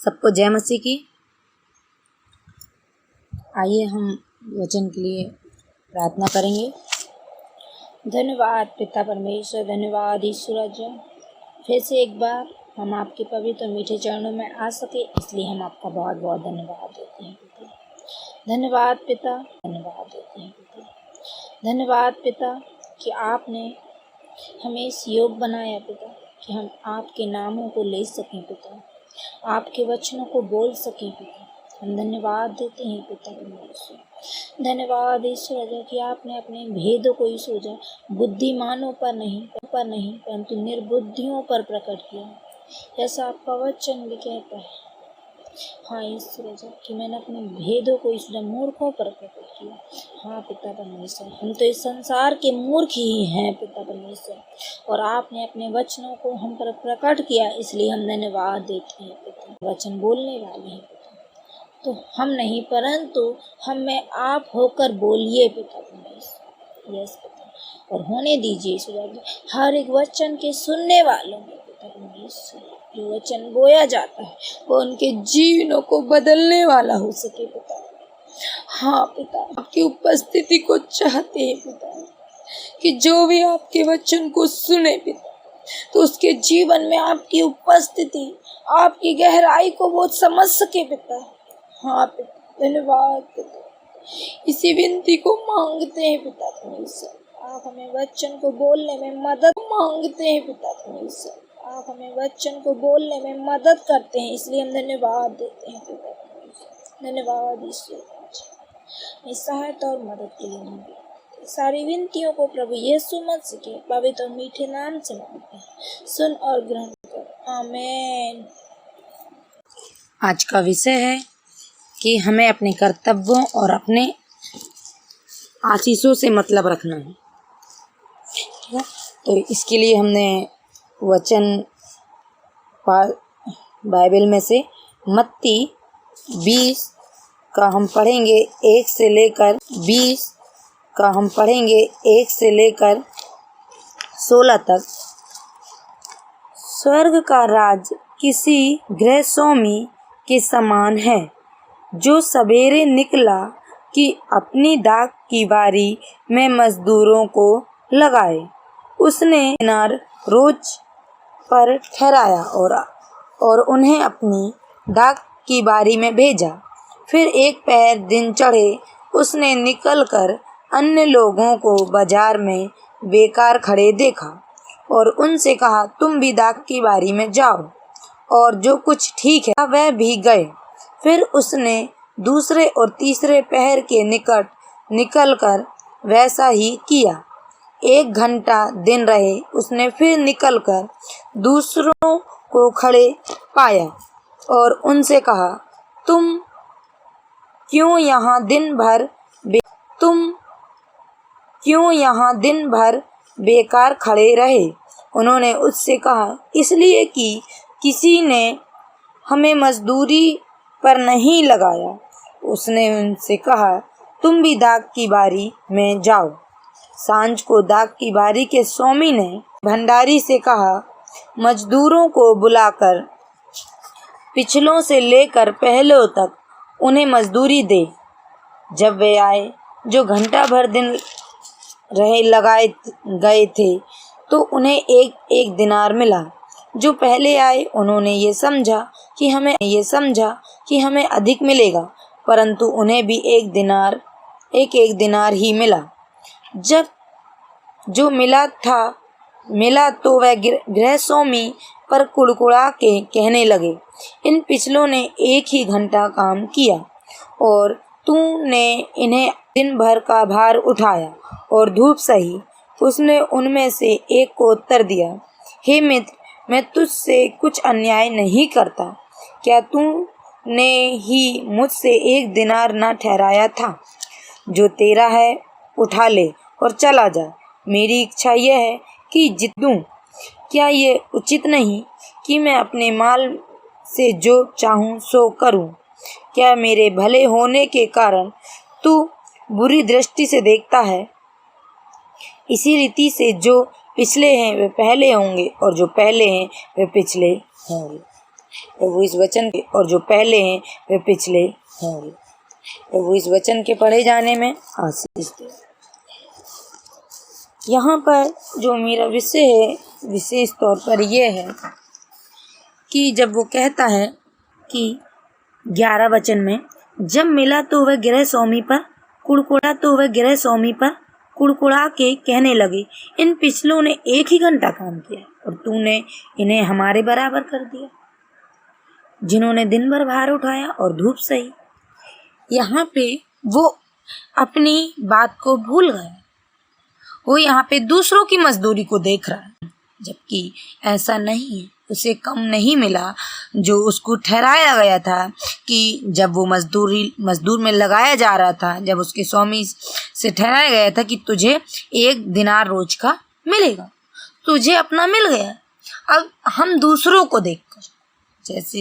सबको जय मसीह की। आइए हम वचन के लिए प्रार्थना करेंगे। धन्यवाद पिता परमेश्वर, धन्यवाद ईश्वर राजा, फिर से एक बार हम आपके पवित्र मीठे चरणों में आ सके, इसलिए हम आपका बहुत बहुत धन्यवाद देते हैं पिता। धन्यवाद पिता, धन्यवाद देते हैं पिता। धन्यवाद पिता कि आपने हमें इस योग बनाया पिता कि हम आपके नामों को ले सकें पिता, आपके वचनों को बोल सकें पिता। हम धन्यवाद देते हैं पिता परमेश्वर। धन्यवाद ईश्वर राजा कि आपने अपने भेदों को ईश्वर राजा बुद्धिमानों पर नहीं परंतु निर्बुद्धियों पर प्रकट किया। ऐसा आपका वचन भी कहता है। हाँ ईश्वर राजा कि मैंने अपने भेदों को ईश्वर मूर्खों पर प्रकट किया। हाँ पिता परमेश्वर, हम तो इस संसार के मूर्ख ही हैं पिता परमेश्वर, और आपने अपने वचनों को हम पर प्रकट किया, इसलिए हम धन्यवाद देते हैं पिता। वचन बोलने वाले हैं पिता, तो हम नहीं परंतु हम में आप होकर बोलिए पिता परमेश्वर। यस पिता, और होने दीजिए ईश्वर हर एक वचन के सुनने वालों में पिता परमेश्वर, जो वचन बोया जाता है वो उनके जीवनों को बदलने वाला हो सके पिता। हाँ पिता, आपकी उपस्थिति को चाहते हैं पिता कि जो भी आपके वचन को सुने पिता, तो उसके जीवन में आपकी उपस्थिति, आपकी गहराई को वो समझ सके पिता। हाँ पिता, धन्यवाद पिता। इसी विनती को मांगते हैं पिता परमेश्वर। आप हमें वचन को बोलने में मदद मांगते हैं पिता परमेश्वर। आप हमें वचन को बोलने में मदद करते हैं, इसलिए हम धन्यवाद देते हैं पिता परमेश्वर। धन्यवाद ईश्वर, सहायता और मदद के लिए मांगते। सारी विनतियों को प्रभु यीशु मसीह के पवित्र मीठे नाम से मांगते हैं, सुन और ग्रहण कर, आमीन। आज का विषय है कि हमें अपने कर्तव्यों और अपने आशीषों से मतलब रखना है। ठीक है, तो इसके लिए हमने वचन बाइबल में से मत्ती 20 का हम पढ़ेंगे 1 से लेकर 20 का हम पढ़ेंगे 1 से लेकर 16 तक। स्वर्ग का राज किसी गृहस्वामी के समान है, जो सवेरे निकला कि अपनी दाख की बारी में मजदूरों को लगाए। उसने दिनार रोज पर ठहराया और उन्हें अपनी दाख की बारी में भेजा। फिर एक पहर दिन चढ़े उसने निकलकर अन्य लोगों को बाजार में बेकार खड़े देखा और उनसे कहा, तुम भी दाख की बारी में जाओ। और जो कुछ ठीक है वह भी गए। फिर उसने दूसरे और तीसरे पहर के निकट निकलकर वैसा ही किया। 1 घंटा दिन रहे उसने फिर निकलकर दूसरों को खड़े पाया और उनसे कहा, तुम क्यों यहाँ दिन भर बेकार खड़े रहे? उन्होंने उससे कहा, इसलिए कि किसी ने हमें मजदूरी पर नहीं लगाया। उसने उनसे कहा, तुम भी दाख की बारी में जाओ। सांझ को दाख की बारी के स्वामी ने भंडारी से कहा, मजदूरों को बुलाकर पिछलों से लेकर पहलों तक उन्हें मजदूरी दे। जब वे आए जो घंटा भर दिन लगाए गए थे, तो उन्हें एक दिनार मिला। जो पहले आए उन्होंने ये समझा कि हमें अधिक मिलेगा, परंतु उन्हें भी एक दिनार ही मिला। जब जो मिला तो वह गृहस्वामी पर कुड़कुड़ा के कहने लगे, इन पिछलों ने 1 ही घंटा काम किया और तूने इन्हें दिन भर का भार उठाया और धूप सही। उसने उनमें से एक को उत्तर दिया, हे मित्र, मैं तुझसे कुछ अन्याय नहीं करता। क्या तूने ही मुझसे 1 दिनार न ठहराया था? जो तेरा है उठा ले और चला जा। मेरी इच्छा यह है कि जीत दूं। क्या ये उचित नहीं कि मैं अपने माल से जो चाहूं सो करूं? क्या मेरे भले होने के कारण तू बुरी दृष्टि से देखता है? इसी रीति से जो पिछले हैं वे पहले होंगे और जो पहले हैं वे पिछले होंगे। प्रभु इस वचन के और जो पहले हैं वे पिछले होंगे। प्रभु इस वचन के पढ़े जाने में आशीष दे। यहाँ पर जो मेरा विषय है विशेष तौर पर यह है कि जब वो कहता है कि 11 वचन में, जब मिला तो वह गिरे स्वामी पर कुड़कुड़ा, तो वह गिरे स्वामी पर कुड़कुड़ा के कहने लगे, इन पिछलों ने 1 ही घंटा काम किया और तूने इन्हें हमारे बराबर कर दिया, जिन्होंने दिन भर भार उठाया और धूप सही। यहाँ पे वो अपनी बात को भूल गया। वो यहाँ पे दूसरों की मजदूरी को देख रहा है, जबकि ऐसा नहीं है। उसे कम नहीं मिला जो उसको ठहराया गया था कि जब वो मजदूर में लगाया जा रहा था, जब उसके स्वामी से ठहराया गया था कि तुझे 1 दिनार रोज का मिलेगा, तुझे अपना मिल गया। अब हम दूसरों को देखकर, जैसे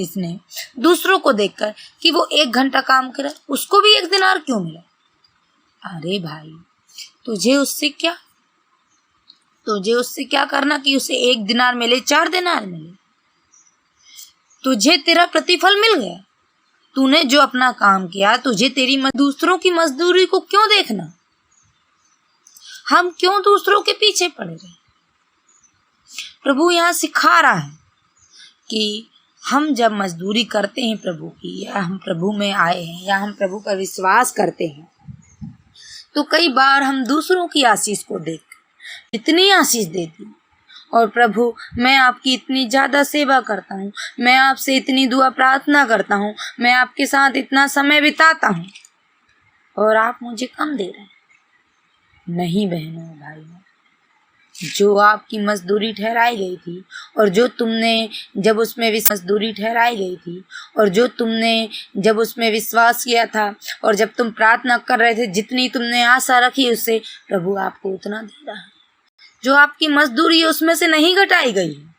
इसने दूसरों को देखकर कि वो 1 घंटा काम करे, उसको भी 1 दिनार क्यों मिला? अरे भाई, तुझे उससे क्या करना कि उसे 1 दिनार मिले, 4 दिनार मिले? तुझे तेरा प्रतिफल मिल गया। तूने जो अपना काम किया, तुझे दूसरों की मजदूरी को क्यों देखना? हम क्यों दूसरों के पीछे पड़े रहे? प्रभु यहाँ सिखा रहा है कि हम जब मजदूरी करते हैं प्रभु की, या हम प्रभु में आए हैं, या हम प्रभु पर विश्वास करते हैं, तो कई बार हम दूसरों की आशीष को देख इतनी आशीष दे दी, और प्रभु मैं आपकी इतनी ज़्यादा सेवा करता हूँ, मैं आपसे इतनी दुआ प्रार्थना करता हूँ, मैं आपके साथ इतना समय बिताता हूँ, और आप मुझे कम दे रहे हैं। नहीं बहनों भाइयों, जो आपकी मजदूरी ठहराई गई थी, और जो तुमने जब उसमें मजदूरी ठहराई गई थी, और जो तुमने जब उसमें विश्वास किया था, और जब तुम प्रार्थना कर रहे थे, जितनी तुमने आशा रखी उससे प्रभु आपको उतना दे रहा है। जो आपकी मजदूरी है उसमें से नहीं घटाई गई है।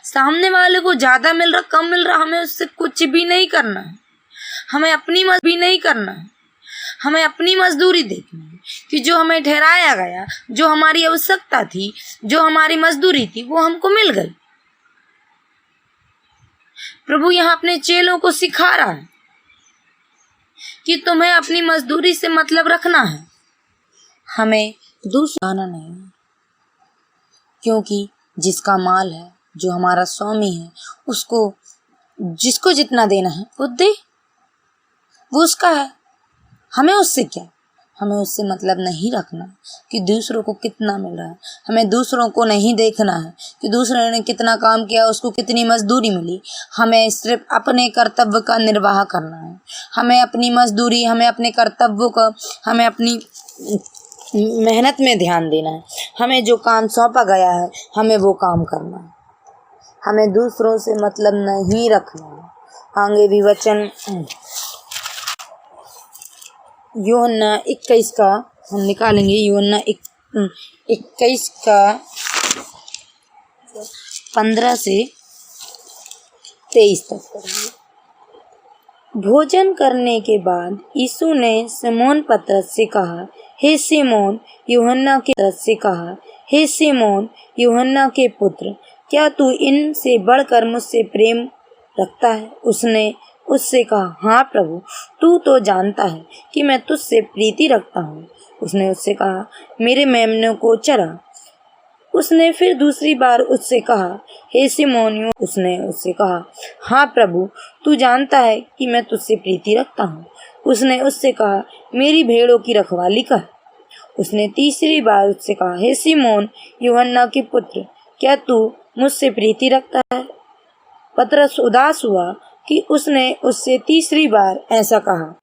सामने वाले को ज्यादा मिल रहा, कम मिल रहा, हमें उससे कुछ भी नहीं करना है। हमें अपनी मजदूरी नहीं करना है। हमें अपनी मजदूरी देखनी है कि जो हमें ठहराया गया, जो हमारी आवश्यकता थी, जो हमारी मजदूरी थी, वो हमको मिल गई। प्रभु यहाँ अपने चेलों को सिखा रहा है कि तुम्हें अपनी मजदूरी से मतलब रखना है, हमें दूसरा आना नहीं, क्योंकि जिसका माल है, जो हमारा स्वामी है, उसको जिसको जितना देना है वो दे, वो उसका है। हमें उससे क्या? हमें उससे मतलब नहीं रखना कि दूसरों को कितना मिल रहा है। हमें दूसरों को नहीं देखना है कि दूसरे ने कितना काम किया, उसको कितनी मजदूरी मिली। हमें सिर्फ अपने कर्तव्य का निर्वाह करना है। हमें अपनी मजदूरी, हमें अपने कर्तव्यों का, हमें अपनी मेहनत में ध्यान देना है। हमें जो काम सौंपा गया है, हमें वो काम करना है। हमें दूसरों से मतलब नहीं रखना है। आगे भी वचन यूहन्ना 21 का हम निकालेंगे। यूहन्ना 21 का 15 से 23 तक पढ़ेंगे। भोजन करने के बाद यीशु ने सिमोन पतरस से कहा, हे सिमोन यूहन्ना के तरफ से कहा, हे सिमोन यूहन्ना के पुत्र, क्या तू इनसे बढ़कर मुझसे प्रेम रखता है? उसने उससे कहा, हाँ प्रभु, तू तो जानता है कि मैं तुझसे प्रीति रखता हूँ। उसने उससे कहा, मेरे मेमनों को चरा। उसने फिर दूसरी बार उससे कहा, हे सिमोन। उसने उससे कहा, हाँ प्रभु, तू जानता है कि मैं तुझसे प्रीति रखता हूँ। उसने उससे कहा, मेरी भेड़ों की रखवाली कर। उसने तीसरी बार उससे कहा, हे सिमोन यूहन्ना के पुत्र, क्या तू मुझसे प्रीति रखता है? पतरस उदास हुआ कि उसने उससे तीसरी बार ऐसा कहा,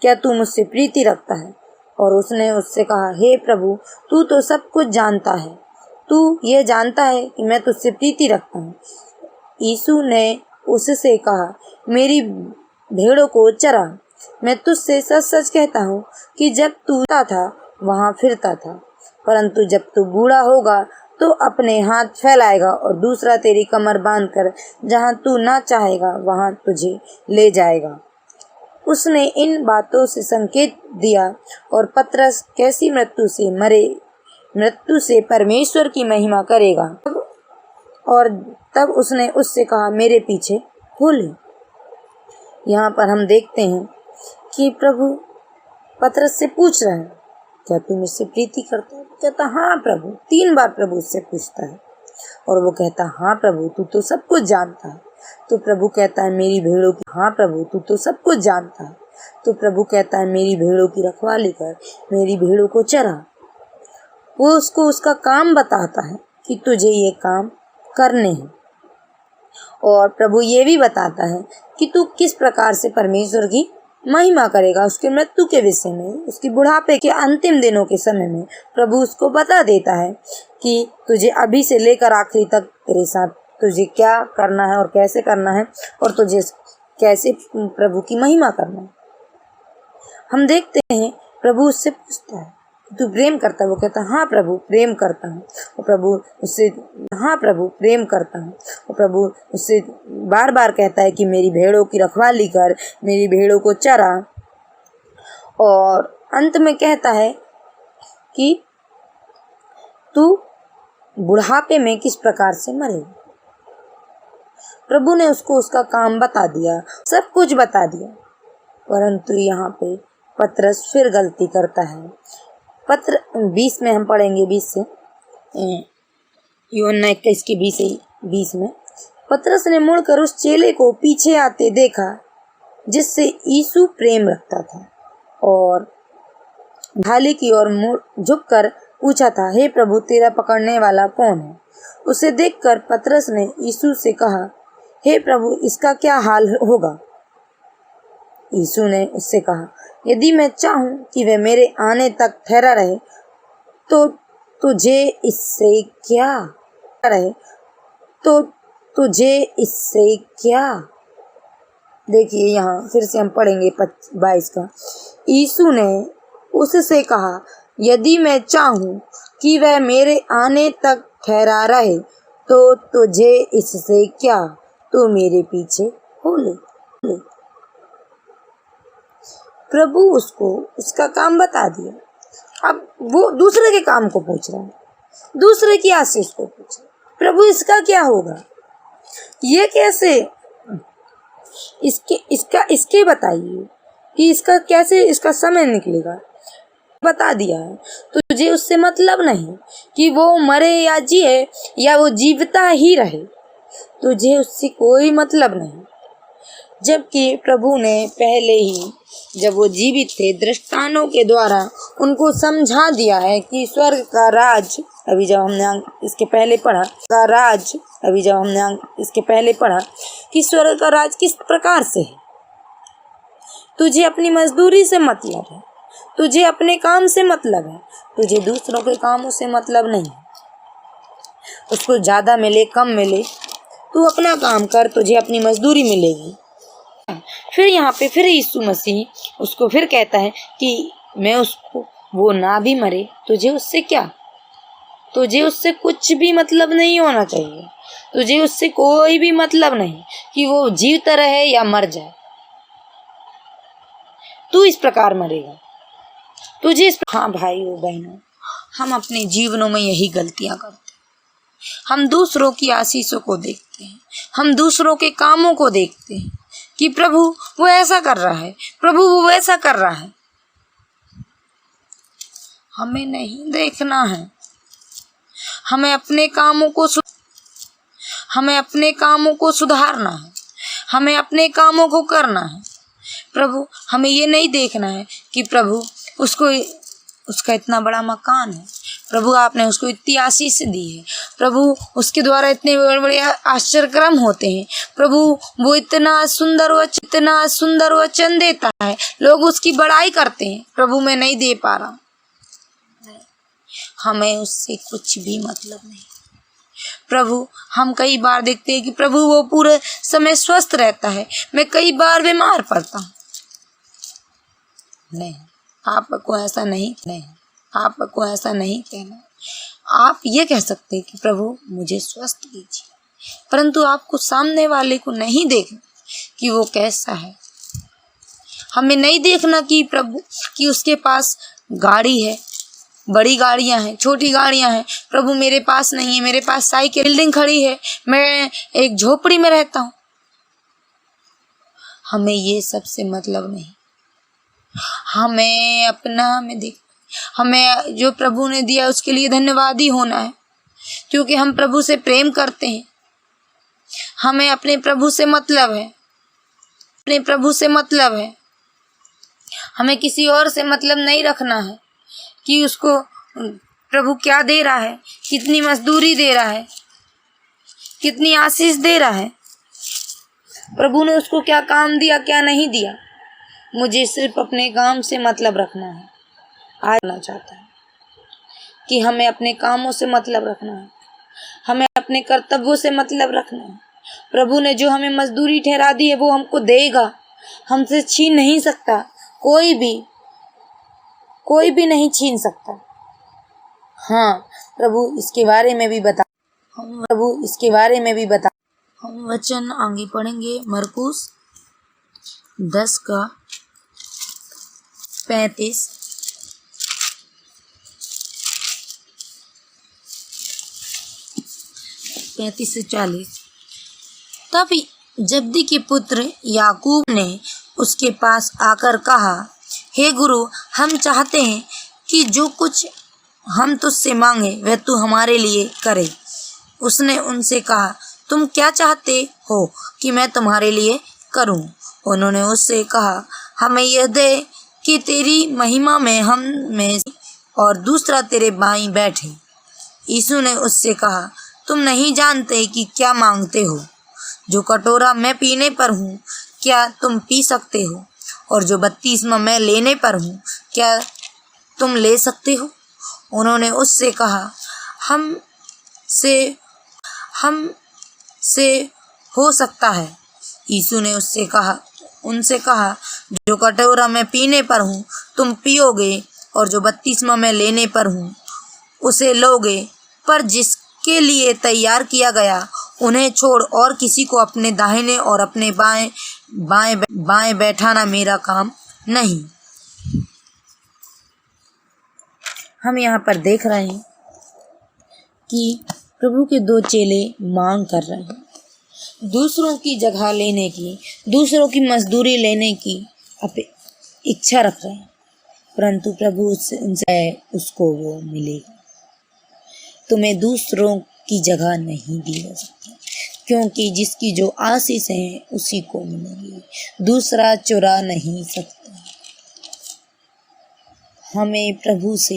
क्या तू मुझसे प्रीति रखता है? और उसने उससे कहा, हे प्रभु, तू तो सब कुछ जानता है, तू ये जानता है कि मैं तुझसे प्रीति रखता हूँ। यीशु ने उससे कहा, मेरी भेड़ों को चरा। मैं तुझसे सच सच कहता हूँ कि जब तू था वहाँ फिरता था, परंतु जब तू बूढ़ा होगा तो अपने हाथ फैलाएगा और दूसरा तेरी कमर बांधकर जहाँ तू ना चाहेगा वहाँ तुझे ले जाएगा। उसने इन बातों से संकेत दिया और पतरस कैसी मृत्यु से मरे मृत्यु से परमेश्वर की महिमा करेगा। और तब उसने उससे कहा, मेरे पीछे हो ले। यहाँ पर हम देखते हैं कि प्रभु पतरस से पूछ रहे हैं, क्या तू मुझसे प्रीति करता है? कहता हाँ प्रभु। 3 बार प्रभु उससे पूछता है और वो कहता हाँ प्रभु, तू तो सब कुछ जानता है। तो प्रभु कहता है मेरी भेड़ों की, हाँ प्रभु तू तो सब कुछ जानता है। तो प्रभु कहता है मेरी भेड़ों की रखवाली कर, मेरी भेड़ों को चरा। वो उसको उसका काम बताता है कि तुझे ये काम करने हैं। और प्रभु ये भी बताता है कि तू किस प्रकार से परमेश्वर की महिमा करेगा। उसके मृत्यु के विषय में, उसकी बुढ़ापे के अंतिम दिनों के समय में प्रभु उसको बता देता है कि तुझे अभी से लेकर आखिरी तक तेरे साथ तुझे क्या करना है और कैसे करना है और तुझे कैसे प्रभु की महिमा करना है। हम देखते हैं प्रभु उससे पूछता है तू प्रेम करता है? वो कहता हाँ प्रभु प्रेम करता हूँ। और प्रभु उससे हाँ प्रभु प्रेम करता हूँ। और प्रभु उससे बार बार कहता है कि मेरी भेड़ों की रखवाली कर, मेरी भेड़ों को चरा। और अंत में कहता है कि तू बुढ़ापे में किस प्रकार से मरेगा। प्रभु ने उसको उसका काम बता दिया, सब कुछ बता दिया। परंतु यहाँ पे पतरस फिर गलती करता है। पत्र 20 में हम पढ़ेंगे, 20 से यूहन्ना 21 के 20 में पतरस ने मुड़कर उस चेले को पीछे आते देखा जिससे यीशु प्रेम रखता था और ढाली की ओर मुड़ झुककर पूछा था, हे प्रभु तेरा पकड़ने वाला कौन है? उसे देखकर पतरस ने यीशु से कहा, हे प्रभु इसका क्या हाल होगा? यीशु ने उससे कहा, यदि मैं चाहूं कि वह मेरे आने तक ठहरा रहे तो तुझे इससे क्या देखिए यहाँ फिर से हम पढ़ेंगे 22 का। यीशु ने उससे कहा, यदि मैं चाहूं कि वह मेरे आने तक ठहरा रहे तो तुझे इससे क्या, तू मेरे पीछे हो ले। प्रभु उसको उसका काम बता दिया। अब वो दूसरे के काम को पूछ रहा है, दूसरे की आशीष को पूछ रहा है। प्रभु इसका क्या होगा, ये कैसे, इसके बताइए कि इसका कैसे, इसका समय निकलेगा। बता दिया है तुझे उससे मतलब नहीं कि वो मरे या जिए या वो जीवता ही रहे, तुझे उससे कोई मतलब नहीं। जबकि प्रभु ने पहले ही जब वो जीवित थे दृष्टांतों के द्वारा उनको समझा दिया है कि स्वर्ग का राज, अभी जब हमने इसके पहले पढ़ा कि स्वर्ग का राज किस प्रकार से है। तुझे अपनी मजदूरी से मतलब है, तुझे अपने काम से मतलब है, तुझे दूसरों के कामों से मतलब नहीं। उसको ज़्यादा मिले कम मिले, तू अपना काम कर, तुझे अपनी मजदूरी मिलेगी। फिर यहाँ पे फिर यीशु मसीह उसको फिर कहता है कि मैं उसको, वो ना भी मरे तुझे उससे क्या, तुझे उससे कुछ भी मतलब नहीं होना चाहिए। तुझे उससे कोई भी मतलब नहीं कि वो जीवता रहे या मर जाए। तू इस प्रकार मरेगा, तुझे इस। हाँ भाइयों बहनों, हम अपने जीवनों में यही गलतियां करते हैं। हम दूसरों की आशीषों को देखते हैं, हम दूसरों के कामों को देखते हैं कि प्रभु वो ऐसा कर रहा है, प्रभु वो वैसा कर रहा है। हमें नहीं देखना है, हमें अपने कामों को सुधारना है, हमें अपने कामों को करना है। प्रभु हमें ये नहीं देखना है कि प्रभु उसका इतना बड़ा मकान है, प्रभु आपने उसको इतनी आशीष दी है, प्रभु उसके द्वारा इतने बड़े आश्चर्यक्रम होते हैं, प्रभु वो इतना सुंदर वचन देता है, लोग उसकी बड़ाई करते हैं। प्रभु मैं नहीं दे पा रहा, हमें उससे कुछ भी मतलब नहीं। प्रभु हम कई बार देखते हैं कि प्रभु वो पूरे समय स्वस्थ रहता है, मैं कई बार बीमार पड़ता हूँ। नहीं, आपको ऐसा नहीं कहना। आप ये कह सकते हैं कि प्रभु मुझे स्वस्थ कीजिए, परंतु आपको सामने वाले को नहीं देखना कि वो कैसा है। हमें नहीं देखना कि प्रभु कि उसके पास गाड़ी है, बड़ी गाड़ियां हैं, छोटी गाड़ियां हैं, प्रभु मेरे पास नहीं है, मेरे पास साइकिल, बिल्डिंग खड़ी है, मैं एक झोपड़ी में रहता हूँ। हमें ये सब से मतलब नहीं। हमें अपना में देख, हमें जो प्रभु ने दिया उसके लिए धन्यवादी होना है, क्योंकि हम प्रभु से प्रेम करते हैं। हमें अपने प्रभु से मतलब है, अपने प्रभु से मतलब है। हमें किसी और से मतलब नहीं रखना है कि उसको प्रभु क्या दे रहा है, कितनी मजदूरी दे रहा है, कितनी आशीष दे रहा है, प्रभु ने उसको क्या काम दिया, क्या नहीं दिया। मुझे सिर्फ अपने काम से मतलब रखना है। आज ना चाहता है कि हमें अपने कामों से मतलब रखना है, हमें अपने कर्तव्यों से मतलब रखना है। प्रभु ने जो हमें मजदूरी ठहरा दी है वो हमको देगा, हमसे छीन नहीं सकता, कोई भी नहीं छीन सकता। हाँ, प्रभु इसके बारे में भी बता, हम वचन आगे पढ़ेंगे। मरकुस 10 का 35 से 40। तब जब्दी के पुत्र याकूब ने उसके पास आकर कहा, हे गुरु, हम चाहते हैं कि जो कुछ हम तुझसे मांगे वह तू हमारे लिए करे। उसने उनसे कहा, तुम क्या चाहते हो कि मैं तुम्हारे लिए करूं? उन्होंने उससे कहा, हमें यह दे कि तेरी महिमा में हम में और दूसरा तेरे बाईं बैठे। यीशु ने उससे कहा, तुम नहीं जानते कि क्या मांगते हो। जो कटोरा मैं पीने पर हूँ क्या तुम पी सकते हो, और जो बपतिस्मा मैं लेने पर हूँ क्या तुम ले सकते हो? उन्होंने उससे कहा, हम से हो सकता है। यीशु ने उनसे कहा, जो कटोरा मैं पीने पर हूँ तुम पियोगे, और जो बपतिस्मा मैं लेने पर हूँ उसे लोगे, पर जिसके लिए तैयार किया गया उन्हें छोड़ और किसी को अपने दाहिने और अपने बाएं बैठाना मेरा काम नहीं। हम यहाँ पर देख रहे हैं कि प्रभु के 2 चेले मांग कर रहे हैं, दूसरों की जगह लेने की, दूसरों की मजदूरी लेने की इच्छा रख रहे हैं, परंतु प्रभु उनसे उसको वो मिलेगा। तुम्हें दूसरों की जगह नहीं दी जा सकती, क्योंकि जिसकी जो आशीष है उसी को मिलेगी, दूसरा चुरा नहीं सकता। हमें प्रभु से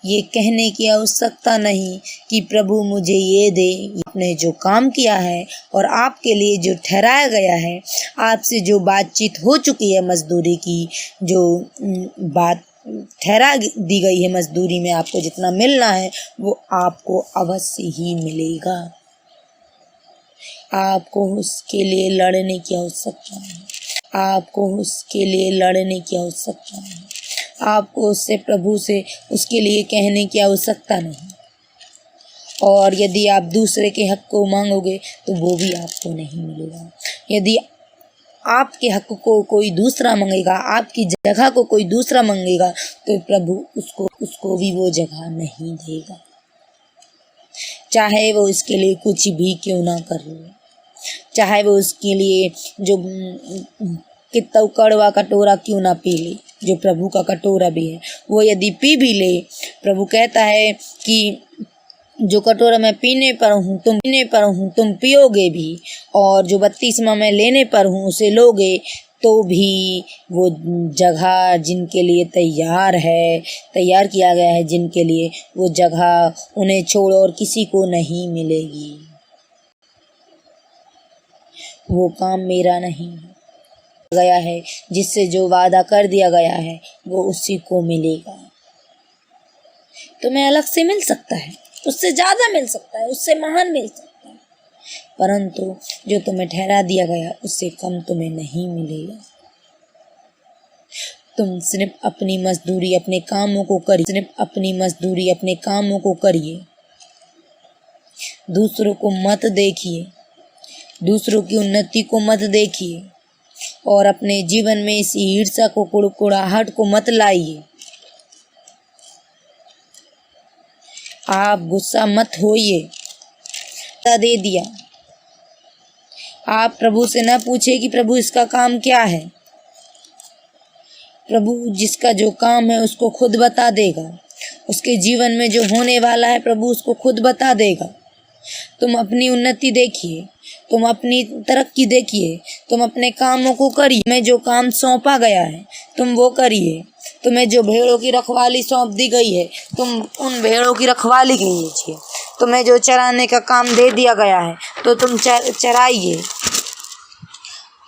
ये कहने की आवश्यकता नहीं कि प्रभु मुझे ये दे। आपने जो काम किया है और आपके लिए जो ठहराया गया है, आपसे जो बातचीत हो चुकी है, मजदूरी की जो बात ठहरा दी गई है, मजदूरी में आपको जितना मिलना है वो आपको अवश्य ही मिलेगा। आपको उसके लिए लड़ने की आवश्यकता नहीं, आपको उसके लिए लड़ने की आवश्यकता नहीं, आपको उससे प्रभु से उसके लिए कहने की आवश्यकता नहीं। और यदि आप दूसरे के हक को मांगोगे तो वो भी आपको नहीं मिलेगा। यदि आपके हक को कोई दूसरा मांगेगा, आपकी जगह को कोई दूसरा मांगेगा, तो प्रभु उसको भी वो जगह नहीं देगा, चाहे वो इसके लिए कुछ भी क्यों ना कर ले, चाहे वो उसके लिए जो कितना कड़वा कटोरा क्यों ना पी ले, जो प्रभु का कटोरा भी है वो यदि पी भी ले, प्रभु कहता है कि जो कटोरा मैं पीने पर हूँ तुम पियोगे भी, और जो बपतिस्मा मैं लेने पर हूँ उसे लोगे, तो भी वो जगह जिनके लिए तैयार किया गया है, जिनके लिए वो जगह उन्हें छोड़ और किसी को नहीं मिलेगी। वो काम मेरा नहीं गया है, जिससे जो वादा कर दिया गया है वो उसी को मिलेगा। तुम्हें अलग से मिल सकता है, उससे ज़्यादा मिल सकता है, उससे महान मिल सकता है, परंतु जो तुम्हें ठहरा दिया गया उससे कम तुम्हें नहीं मिलेगा। तुम सिर्फ अपनी मजदूरी अपने कामों को करिए, दूसरों को मत देखिए, दूसरों की उन्नति को मत देखिए, और अपने जीवन में इस ईर्ष्या को, कुड़कुड़ाहट को मत लाइए। आप गुस्सा मत होइए, दे दिया। आप प्रभु से न पूछे कि प्रभु इसका काम क्या है। प्रभु जिसका जो काम है उसको खुद बता देगा। उसके जीवन में जो होने वाला है प्रभु उसको खुद बता देगा। तुम अपनी उन्नति देखिए, तुम अपनी तरक्की देखिए, तुम अपने कामों को करिए। तुम्हें जो काम सौंपा गया है तुम वो करिए। तुम्हें जो भेड़ों की रखवाली सौंप दी गई है तुम उन भेड़ों की रखवाली कीजिए। तुम्हें जो चराने का काम दे दिया गया है तो तुम चराइए।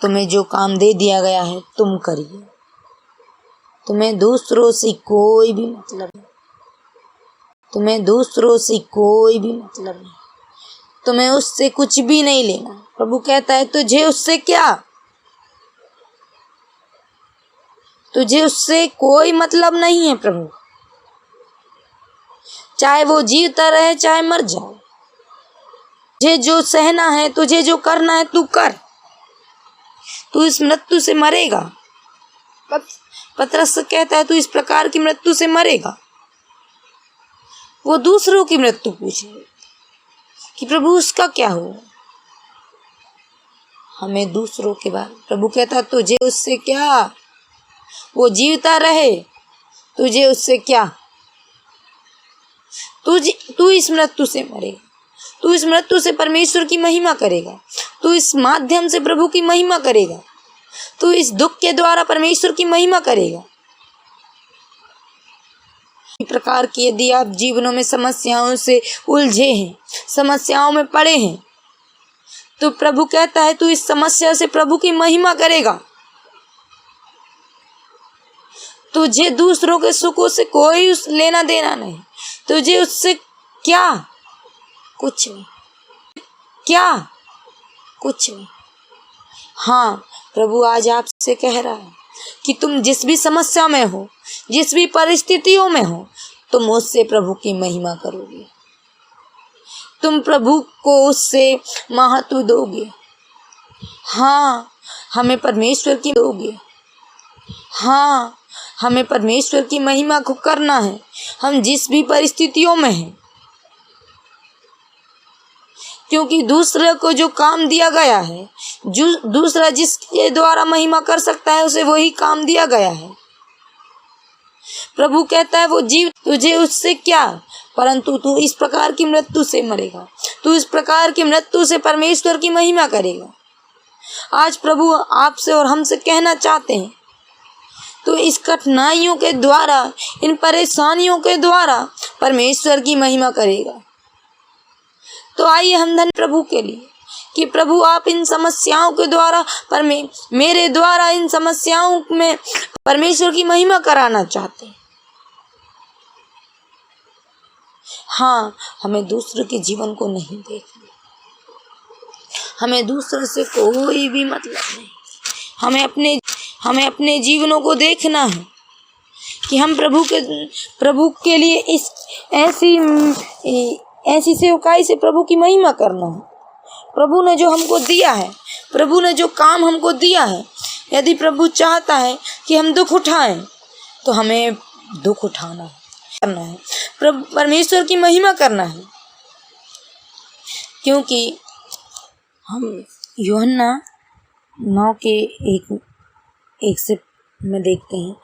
तुम्हें जो काम दे दिया गया है तुम करिए। तुम्हें दूसरों से कोई भी मतलब नहीं। तुम्हें दूसरों से कोई भी मतलब नहीं। तुम्हें उससे कुछ भी नहीं लेना। प्रभु कहता है तुझे उससे क्या, तुझे उससे कोई मतलब नहीं है। प्रभु चाहे वो जीवता रहे चाहे मर जाए, तुझे जो सहना है, तुझे जो करना है तू कर। तू इस मृत्यु से मरेगा। पतरस कहता है तू इस प्रकार की मृत्यु से मरेगा। वो दूसरों की मृत्यु पूछे कि प्रभु उसका क्या हो। हमें दूसरों के बारे में प्रभु कहता तुझे उससे क्या, वो जीवता रहे तुझे उससे क्या। तू इस मृत्यु से मरेगा। तू इस मृत्यु से परमेश्वर की महिमा करेगा। तू इस माध्यम से प्रभु की महिमा करेगा। तू इस दुख के द्वारा परमेश्वर की महिमा करेगा। इस प्रकार की यदि आप जीवनों में समस्याओं से उलझे हैं, समस्याओं में पड़े हैं, तो प्रभु कहता है तू इस समस्या से प्रभु की महिमा करेगा। तुझे दूसरों के सुखों से कोई लेना देना नहीं। तुझे उससे क्या, कुछ नहीं। क्या, कुछ नहीं। हाँ, प्रभु आज आपसे कह रहा है कि तुम जिस भी समस्या में हो, जिस भी परिस्थितियों में हो, तुम उससे प्रभु की महिमा करोगे। तुम प्रभु को उससे महत्व दोगे। हाँ, हमें परमेश्वर की दोगे। हाँ, हमें परमेश्वर की महिमा को करना है। हम जिस भी परिस्थितियों में हैं, क्योंकि दूसरे को जो काम दिया गया है, जो दूसरा जिसके द्वारा महिमा कर सकता है उसे वही काम दिया गया है। प्रभु कहता है वो जीव तुझे उससे क्या, परंतु तू इस प्रकार की मृत्यु से मरेगा। तू इस प्रकार की मृत्यु से परमेश्वर की महिमा करेगा। आज प्रभु आपसे और हमसे कहना चाहते हैं, तो इस कठिनाइयों के द्वारा, इन परेशानियों के द्वारा परमेश्वर की महिमा करेगा। तो आइए हम धन्य प्रभु के लिए कि प्रभु आप इन समस्याओं के द्वारा मेरे द्वारा इन समस्याओं में परमेश्वर की महिमा कराना चाहते हैं। हाँ, हमें दूसरों के जीवन को नहीं देखना। हमें दूसरों से कोई भी मतलब नहीं। हमें अपने जीवनों को देखना है कि हम प्रभु के लिए इस ऐसी सेवकाई से प्रभु की महिमा करना है। प्रभु ने जो हमको दिया है, प्रभु ने जो काम हमको दिया है, यदि प्रभु चाहता है कि हम दुख उठाएं तो हमें दुख उठाना है, करना है, परमेश्वर की महिमा करना है। क्योंकि हम यूहन्ना 9 के 1 से में देखते हैं,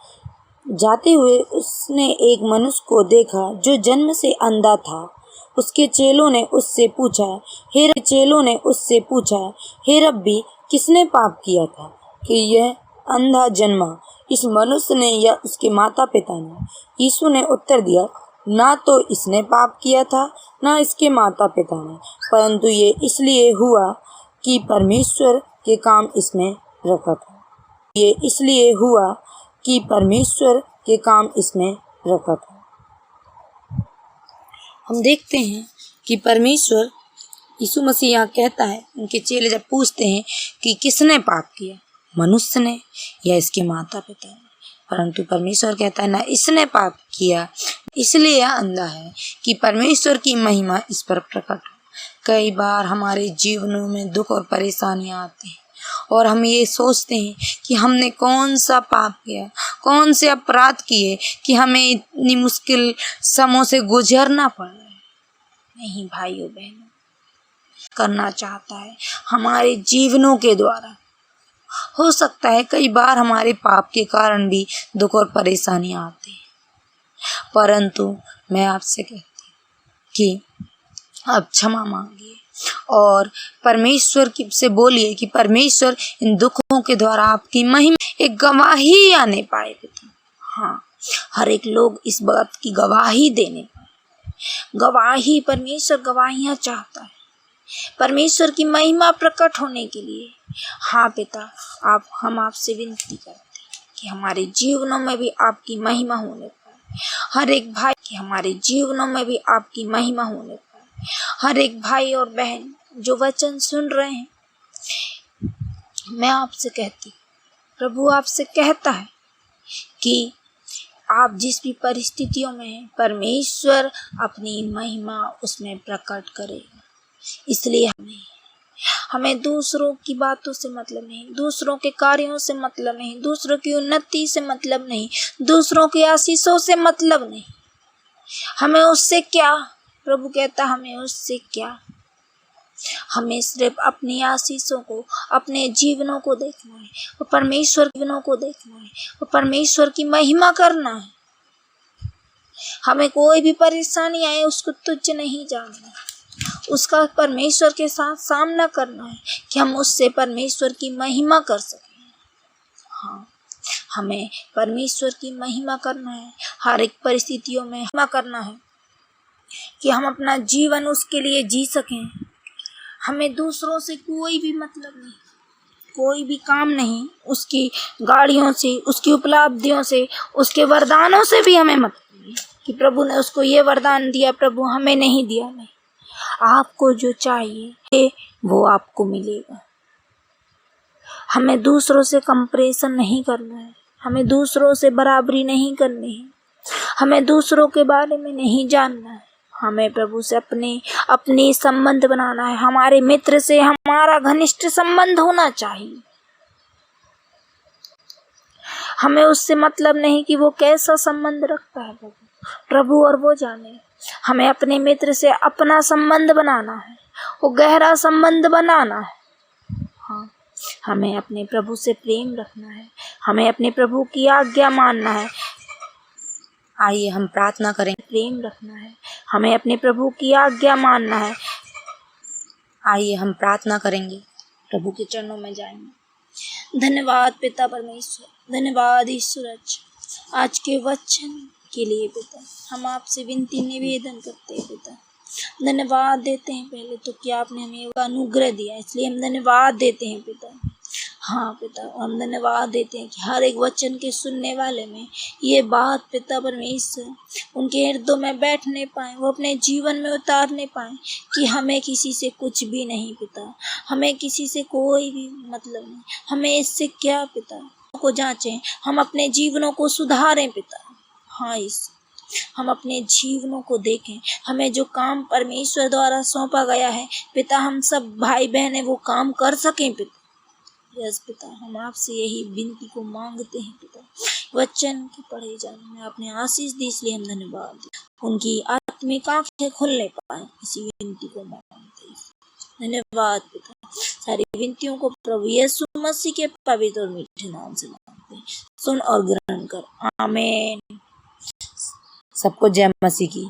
जाते हुए उसने एक मनुष्य को देखा जो जन्म से अंधा था। उसके चेलों ने उससे पूछा, हे रब्बी, किसने पाप किया था कि यह अंधा जन्मा, इस मनुष्य ने या उसके माता पिता ने? यीशु ने उत्तर दिया, ना तो इसने पाप किया था ना इसके माता पिता ने, परंतु ये इसलिए हुआ कि परमेश्वर के काम इसमें रखा था। ये इसलिए हुआ कि परमेश्वर के काम इसमें रखा था। हम देखते हैं कि परमेश्वर, यीशु मसीह यहाँ कहता है, उनके चेले जब पूछते हैं कि किसने पाप किया, मनुष्य ने या इसके माता पिता ने? परंतु परमेश्वर कहता है ना इसने पाप किया, इसलिए यह अंधा है कि परमेश्वर की महिमा इस पर प्रकट हो। कई बार हमारे जीवनों में दुख और परेशानियां आती हैं और हम ये सोचते हैं कि हमने कौन सा पाप किया, कौन से अपराध किए कि हमें इतनी मुश्किल समयों से गुजरना पड़ रहा है। नहीं भाइयों बहनों, करना चाहता है हमारे जीवनों के द्वारा। हो सकता है कई बार हमारे पाप के कारण भी दुख और परेशानियां आती हैं, परंतु मैं आपसे कहती हूँ कि आप क्षमा मांगिए और परमेश्वर की से बोलिए कि परमेश्वर इन दुखों के द्वारा आपकी महिमा एक गवाही आने पाए पिता। हाँ, हर एक लोग इस बात की गवाही देने पाए। गवाही, परमेश्वर गवाहियां चाहता है परमेश्वर की महिमा प्रकट होने के लिए। हाँ पिता, हम आपसे विनती करते हैं कि हमारे जीवनों में भी आपकी महिमा होने पाए। हर एक भाई कि हमारे जीवनों में भी आपकी महिमा होने पाए। हर एक भाई और बहन जो वचन सुन रहे हैं, मैं आपसे कहती, प्रभु आपसे कहता है कि आप जिस भी परिस्थितियों में हैं, परमेश्वर अपनी महिमा उसमें प्रकट करेगा। इसलिए हमें दूसरों की बातों से मतलब नहीं, दूसरों के कार्यों से मतलब नहीं, दूसरों की उन्नति से मतलब नहीं, दूसरों की आशीषों से मतलब नहीं। हमें उससे क्या, प्रभु कहता हमें उससे क्या, हमें सिर्फ अपनी आशीषों को, अपने जीवनों को देखना है और परमेश्वर जीवनों को देखना है और परमेश्वर की महिमा करना है। हमें कोई भी परेशानी आए उसको तुच्छ नहीं जानना, उसका परमेश्वर के साथ सामना करना है कि हम उससे परमेश्वर की महिमा कर सकें। हाँ, हमें परमेश्वर की महिमा करना है, हर एक परिस्थितियों में महिमा करना है कि हम अपना जीवन उसके लिए जी सकें। हमें दूसरों से कोई भी मतलब नहीं, कोई भी काम नहीं, उसकी गाड़ियों से, उसकी उपलब्धियों से, उसके वरदानों से भी हमें मतलब नहीं कि प्रभु ने उसको ये वरदान दिया, प्रभु हमें नहीं दिया। नहीं, आपको जो चाहिए वो आपको मिलेगा। हमें दूसरों से कंपैरिजन नहीं करना है, हमें दूसरों से बराबरी नहीं करनी है, हमें दूसरों के बारे में नहीं जानना है। हमें प्रभु से अपने संबंध बनाना है। हमारे मित्र से हमारा घनिष्ठ संबंध होना चाहिए। हमें उससे मतलब नहीं कि वो कैसा संबंध रखता है, प्रभु और वो जाने। हमें अपने मित्र से अपना संबंध बनाना है, वो गहरा संबंध बनाना है। हाँ, हमें अपने प्रभु से प्रेम रखना है, हमें अपने प्रभु की आज्ञा मानना है। आइए हम प्रार्थना करें। प्रेम रखना है, हमें अपने प्रभु की आज्ञा मानना है। आइए हम प्रार्थना करेंगे, प्रभु के चरणों में जाएंगे। धन्यवाद पिता परमेश्वर, धन्यवाद ईश्वर आज के वचन के लिए पिता। हम आपसे विनती निवेदन करते हैं पिता, धन्यवाद देते हैं पहले तो कि आपने हमें अनुग्रह दिया, इसलिए हम धन्यवाद देते हैं पिता। हाँ पिता, हम धन्यवाद देते हैं कि हर एक वचन के सुनने वाले में ये बात पिता परमेश्वर उनके हृदय में बैठने पाए, वो अपने जीवन में उतारने पाए कि हमें किसी से कुछ भी नहीं पिता, हमें किसी से कोई भी मतलब नहीं, हमें इससे क्या पिता को जांचें, हम अपने जीवनों को सुधारें पिता। हाँ, इस हम अपने जीवनों को देखें, हमें जो काम परमेश्वर द्वारा सौंपा गया है पिता, हम सब भाई बहनें वो काम कर सकें पिता। यस पिता, हम आपसे यही विनती को मांगते हैं पिता। वचन के पढ़े जाने में आपने आशीष दी, इसलिए हम धन्यवाद, उनकी आत्मिक आंखें खुलने पाए, इसी विनती को मांगते हैं। धन्यवाद पिता। सारी विनतियों को प्रभु यीशु मसीह के पवित्र और मीठे नाम से मांगते हैं, सुन और ग्रहण कर। आमीन। सबको जय मसीह की।